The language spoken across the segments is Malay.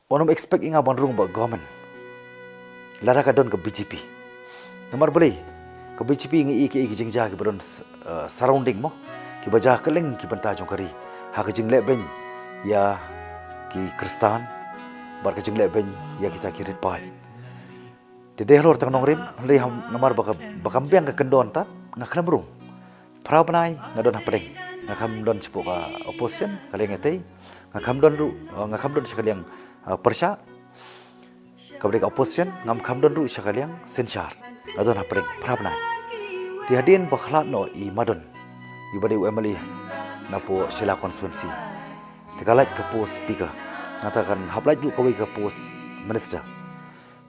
Onum expect inga bandrung ba government. Lara ka don ke BJP. Nomor boleh ke BJP ingi iki jingja ke baron surrounding mo. Ki baja keleng ki banta jong kari. Ha ke jing leben ya ki Kristan bar ke jing leben ya kita ki red. Dede halor tang nongrim lei nomor bakambiang ke kendon tat ngakna brung. Prau panai ngadon hapeng. Ngakam don sepuk opposition kaleng etei. Ngakam don sekaliang persya kabrik opposition ngam don ru sekaliang sensar adon hapring prabna ti hadin bakhlat no I madon ibadi UMLE napo sila constituency tigalait ke post speaker ngatakan hablait ju kawai ke post minister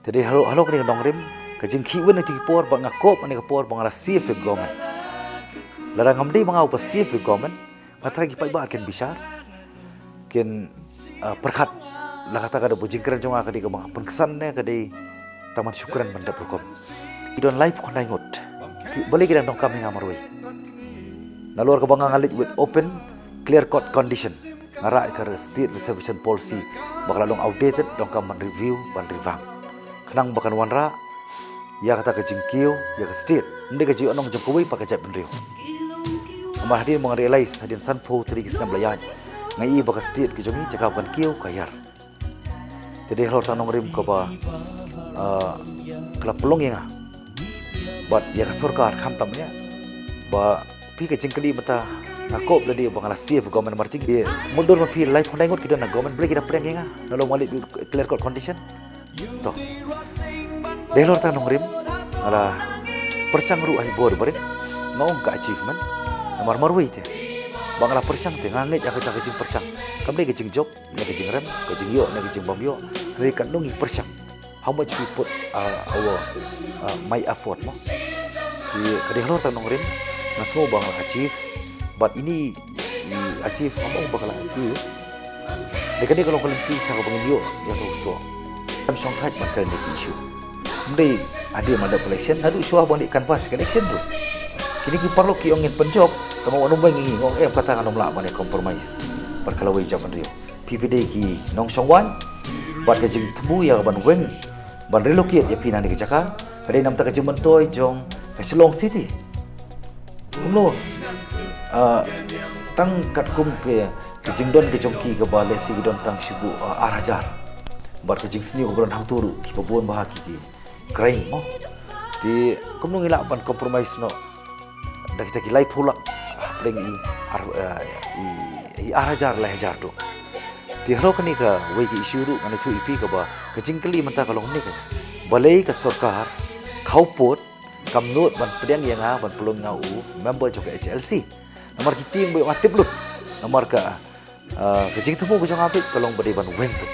jadi halo kini dongrim ke jingki wen ti por bang ngakop ani ke por bang ala CF government larang ngamdi mangau pa CF government matra gi pai ba ken bisar ken perkhat lah kata kada bujing keren cuma kadi kemang pengkesan ne kadi taman syukuran benda prokom idon live kondai ngot boleh kita dong kami ngamarui nalur ke bang ngalit with open clear cut condition ngarak ke state reservation policy bakal long outdated dong kam review ban revang kenang bakan wanra ya kata ke jingkiu ya ke state ndi ke jiu onong jengkuwi pakai jap benriu amar hadir mong realize hadin sanpo tri kisna belayan ngai bakas state ke jongi cakapan kiu kayar. Jadi halor tanong rim ko ba kala pelong yang bat ya ka sarkar kham tamnya ba pi ka jingkali mata nakop jadi bangala CF government marching dia mundur ma pi life honai ngot kidon na government break kita preng yang nalo malik clear cut condition to de halor tanong rim ala persang ru ai bor bare ngong ka achievement namar marwai te bangala persang te ngangit ya ka jing persang kamle ke jing job ne ke jing rem ke jing yo ne ke jing bom yo dari kandungi persang how much we put our my effort mo di kadang lor tanong rin naso bang achieve but ini achieve amo bakal achieve dekani kalau kelenci sa ka bangin yo ya to so am song thaj makan ni issue mdei ade manipulation adu isu abang di canvas connection tu kini ki perlu ki ongin penjok kamu anu bang ngi ngong kata kan nomla mane compromise perkalawai jaman rio PPD ki nong songwan buat ke jing temu ya ban weng ban relocate ya pinan di Jakarta kadai nam ta ke mentoi jong ke Shillong City kumlo tang kat kum ke jing don ke jongki ke ba lesi don tang shugu arajar buat ke jing sini obron hang turu ki pabon bahaki ki krain mo di kumno ngila ban compromise no dak kita ki lai pulak leng I arajar lah hajar tu ti haro kani ka wei ki issue ru ngani thu ipi ka ba ke jingkali menta kalong ni ka balai ka sarkar khaupot kamnot ban pedang yang ban pelong ngau member jok HLC nomor kiting boy atip lut nomor ka ke jing temu ko jong apit kalong bade ban weng tu